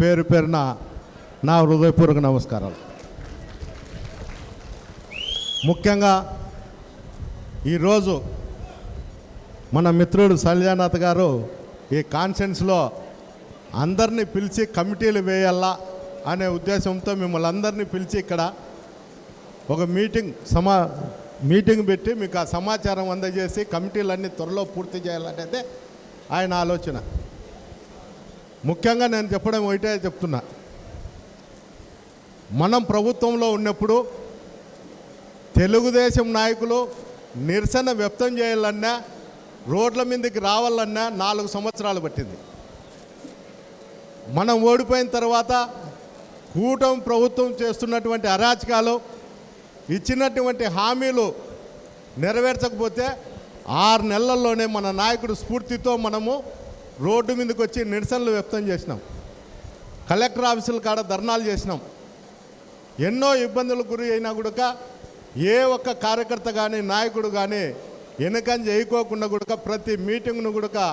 పేరు పేరున నా హృదయపూర్వక నమస్కారాలు. ముఖ్యంగా ఈరోజు మన మిత్రుడు శైలజానాథ్ గారు ఈ కాన్ఫరెన్స్లో అందరినీ పిలిచి కమిటీలు వేయాలా అనే ఉద్దేశంతో మిమ్మల్ని అందరినీ పిలిచి ఇక్కడ ఒక మీటింగ్ పెట్టి మీకు ఆ సమాచారం అందజేసి కమిటీలన్నీ త్వరలో పూర్తి చేయాలనేదే ఆయన ఆలోచన. ముఖ్యంగా నేను చెప్పడం ఒకటే చెప్తున్నా, మనం ప్రభుత్వంలో ఉన్నప్పుడు తెలుగుదేశం నాయకులు నిరసన వ్యక్తం చేయాలన్నా రోడ్ల మీదకి రావాలన్నా 4 సంవత్సరాలు పట్టింది. మనం ఓడిపోయిన తర్వాత కూటమి ప్రభుత్వం చేస్తున్నటువంటి అరాచకాలు, ఇచ్చినటువంటి హామీలు నెరవేర్చకపోతే 6 నెలల్లోనే మన నాయకుడు స్ఫూర్తితో మనము రోడ్డు మీదకి వచ్చి నిరసనలు వ్యక్తం చేసినాం. కలెక్టర్ ఆఫీసుల కాడ ధర్నాలు చేసినాం. ఎన్నో ఇబ్బందులకు గురి అయినా కూడా ఏ ఒక్క కార్యకర్త కానీ నాయకుడు కానీ వెనకని చేయకోకుండా కూడా ప్రతి మీటింగ్ను కూడా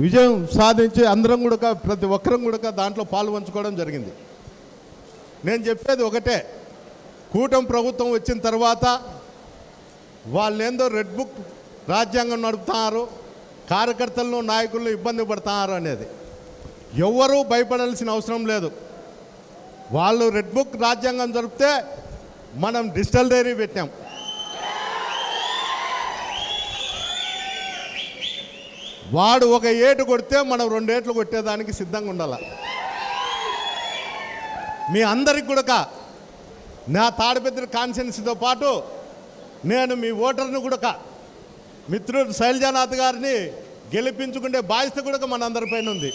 విజయం సాధించి అందరం కూడా ప్రతి ఒక్కరం కూడా దాంట్లో పాల్పంచుకోవడం జరిగింది. నేను చెప్పేది ఒకటే, కూటమి ప్రభుత్వం వచ్చిన తర్వాత వాళ్ళేందో రెడ్ బుక్ రాజ్యాంగం నడుపుతున్నారు, కార్యకర్తలను నాయకులను ఇబ్బంది పడుతున్నారు అనేది ఎవరూ భయపడాల్సిన అవసరం లేదు. వాళ్ళు రెడ్ బుక్ రాజ్యాంగం జరిపితే మనం డిజిటల్ డైరీ పెట్టాం. వాడు ఒక ఏటు కొడితే మనం 2 ఏట్లు కొట్టేదానికి సిద్ధంగా ఉండాలి. మీ అందరికి కూడా నా తాడిపత్రి కాన్స్టిట్యున్సీతో పాటు నేను మీ ఓటర్ని కూడా మిత్రుడు శైలజానాథ్ గారిని గెలిపించుకునే బాధ్యత కూడా మనందరిపైన ఉంది.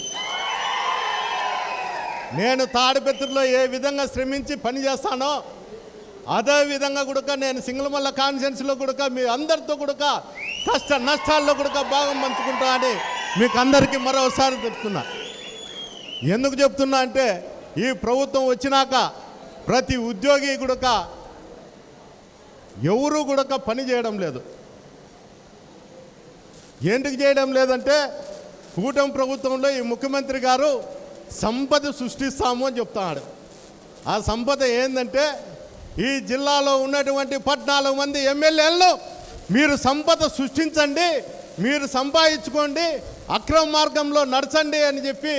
నేను తాడిపత్రిలో ఏ విధంగా శ్రమించి పని చేస్తానో అదే విధంగా కూడా నేను సింగళమల్ల కాన్స్టిట్యున్సీలో కూడా మీ అందరితో కూడా కష్ట నష్టాల్లో కూడా భాగం పంచుకుంటా అని మీకు అందరికీ మరోసారి చెప్తున్నా. ఎందుకు చెప్తున్నా అంటే ఈ ప్రభుత్వం వచ్చినాక ప్రతి ఉద్యోగి కూడా ఎవరు కూడా పని చేయడం లేదు. ఎందుకు చేయడం లేదంటే కూటమి ప్రభుత్వంలో ఈ ముఖ్యమంత్రి గారు సంపద సృష్టిస్తాము అని చెప్తున్నాడు. ఆ సంపద ఏంటంటే ఈ జిల్లాలో ఉన్నటువంటి 14 మంది ఎమ్మెల్యేలను మీరు సంపద సృష్టించండి, మీరు సంపాదించుకోండి, అక్రమ మార్గంలో నడచండి అని చెప్పి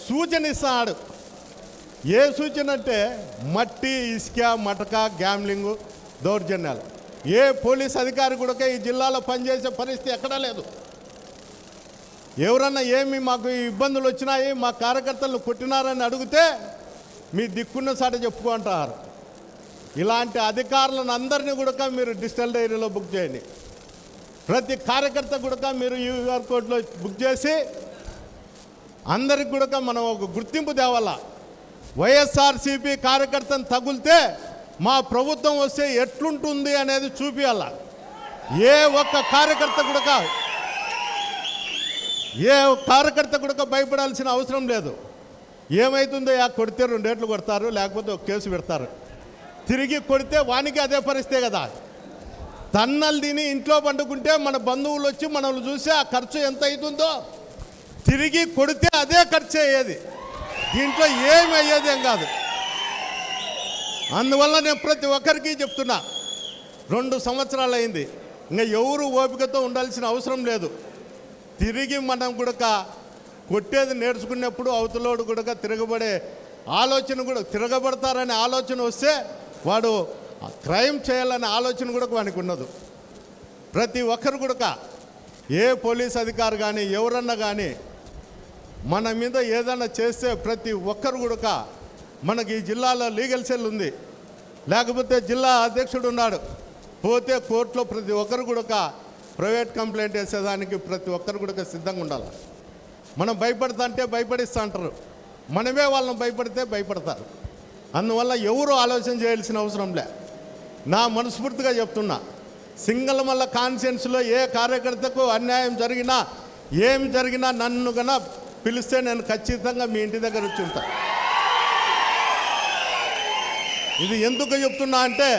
సూచన ఇస్తున్నాడు. ఏ సూచన అంటే మట్టి, ఇసుక, మటక, గ్యామ్లింగు, దౌర్జన్యాలు. ఏ పోలీస్ అధికారి కూడా ఈ జిల్లాలో పనిచేసే పరిస్థితి ఎక్కడా లేదు. ఎవరన్నా ఏమి మాకు ఇబ్బందులు వచ్చినాయి, మా కార్యకర్తలను కొట్టినారని అడిగితే మీ దిక్కున్న సాట చెప్పుకుంటారు. ఇలాంటి అధికారులను అందరినీ కూడా మీరు డిజిటల్ డైరీలో బుక్ చేయండి. ప్రతి కార్యకర్త కూడా మీరు QR కోడ్లో బుక్ చేసి అందరికి కూడా మనం ఒక గుర్తింపు తేవాలా. వైఎస్ఆర్సీపీ కార్యకర్తను తగులితే మా ప్రభుత్వం వస్తే ఎట్లుంటుంది అనేది చూపించాల. ఏ ఒక్క కార్యకర్త కూడా భయపడాల్సిన అవసరం లేదు. ఏమవుతుందో కొడితే 2 ఏట్లు కొడతారు, లేకపోతే ఒక కేసు పెడతారు. తిరిగి కొడితే వానికి అదే పరిస్థితే కదా. తన్నలు తిని ఇంట్లో పండుకుంటే మన బంధువులు వచ్చి మనల్ని చూసి ఆ ఖర్చు ఎంత అవుతుందో తిరిగి కొడితే అదే ఖర్చు అయ్యేది. దీంట్లో ఏమి అయ్యేది ఏం కాదు. అందువల్ల నేను ప్రతి ఒక్కరికి చెప్తున్నా, 2 సంవత్సరాలు అయింది, ఇంకా ఎవరు ఓపికతో ఉండాల్సిన అవసరం లేదు. తిరిగి మనం కూడా కొట్టేది నేర్చుకున్నప్పుడు అవతలోడు కూడా తిరగబడే ఆలోచన కూడా తిరగబడతారనే ఆలోచన వస్తే వాడు క్రైమ్ చేయాలనే ఆలోచన కూడా వానికి ఉన్నది. ప్రతి ఒక్కరు కూడా ఏ పోలీస్ అధికారి కానీ ఎవరన్నా కానీ మన మీద ఏదన్నా చేస్తే ప్రతి ఒక్కరు కూడా మనకి ఈ జిల్లాలో లీగల్ సెల్ ఉంది, లేకపోతే జిల్లా అధ్యక్షుడు ఉన్నాడు, పోతే కోర్టులో ప్రతి ఒక్కరు కూడా ప్రైవేట్ కంప్లైంట్ వేసేదానికి ప్రతి ఒక్కరు కూడా సిద్ధంగా ఉండాలి. మనం భయపడతా అంటే భయపడిస్తూ అంటారు, మనమే వాళ్ళని భయపడితే భయపడతారు. అందువల్ల ఎవరు ఆలోచన చేయాల్సిన అవసరం లే. నా మనస్ఫూర్తిగా చెప్తున్నా, సింగళమల్ల కాన్స్టిట్యున్సీలో ఏ కార్యకర్తకు అన్యాయం జరిగినా ఏం జరిగినా నన్ను గన పిలిస్తే నేను ఖచ్చితంగా మీ ఇంటి దగ్గర వచ్చి ఉంటా. ఇది ఎందుకు చెప్తున్నా అంటే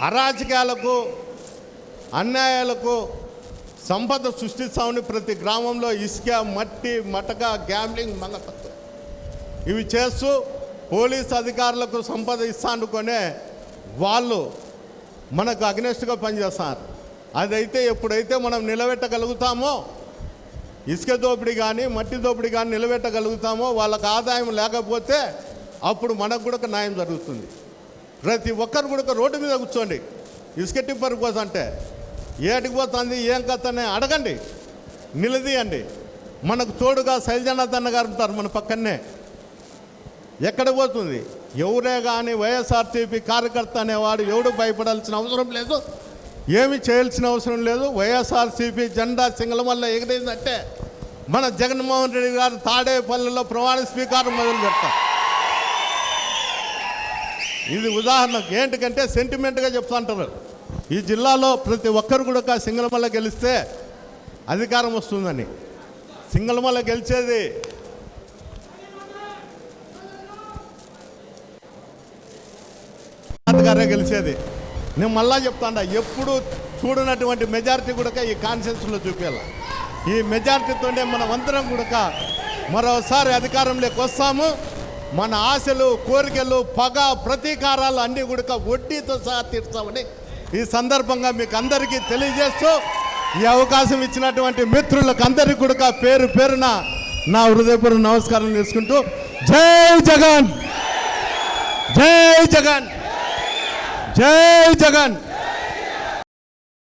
అరాచకాలకు, అన్యాయాలకు సంపద సృష్టిస్తామని ప్రతి గ్రామంలో ఇసుక, మట్టి, మటక, గ్యాంబ్లింగ్, మంగపత్తు ఇవి చేస్తూ పోలీస్ అధికారులకు సంపద ఇస్తానుకొనే వాళ్ళు మనకు అగ్నెస్ట్గా పనిచేస్తారు. అదైతే ఎప్పుడైతే మనం నిలబెట్టగలుగుతామో, ఇసుక దోపిడీ కానీ మట్టి దోపిడీ కానీ నిలబెట్టగలుగుతామో, వాళ్ళకు ఆదాయం లేకపోతే అప్పుడు మనకు కూడా న్యాయం జరుగుతుంది. ప్రతి ఒక్కరు కూడా రోడ్డు మీద కూర్చోండి. ఇసుక టిప్పర్ కోసం అంటే ఏటికి పోతుంది, ఏం కథనే అడగండి, నిలదీయండి. మనకు తోడుగా శైలజనాథన్న గారు ఉంటారు మన పక్కనే. ఎక్కడ పోతుంది? ఎవరే కానీ వైఎస్ఆర్సీపీ కార్యకర్త అనేవాడు ఎవడు భయపడాల్సిన అవసరం లేదు, ఏమి చేయాల్సిన అవసరం లేదు. వైఎస్ఆర్సీపీ జెండా సింగళమల్ల ఎగిరిందంటే మన జగన్మోహన్ రెడ్డి గారు తాడేపల్లిలో ప్రమాణ స్వీకారం మొదలు పెడతారు. ఇది ఉదాహరణకు ఏంటికంటే సెంటిమెంట్గా చెప్తా అంటారు. ఈ జిల్లాలో ప్రతి ఒక్కరు కూడా సింగళమల్ల గెలిస్తే అధికారం వస్తుందని. సింగళమల్ల గెలిచేది గారే గెలిచేది. నేను మళ్ళా చెప్తాను, ఎప్పుడు చూడనటువంటి మెజారిటీ కూడా ఈ కాన్స్టిట్యూన్సీలో చూపించాలి. ఈ మెజారిటీతోనే మనం అందరం కూడా మరోసారి అధికారంలోకి వస్తాము. మన ఆశలు, కోరికలు, పగ, ప్రతీకారాలు అన్నీ కూడా వడ్డీతో సహా తీర్చామని ఈ సందర్భంగా మీకు అందరికీ తెలియజేస్తూ, ఈ అవకాశం ఇచ్చినటువంటి మిత్రులకు అందరికీ కూడా పేరు పేరున నా హృదయపూర్వక నమస్కారం చేసుకుంటూ, జై జగన్, జై జగన్, జై జగన్.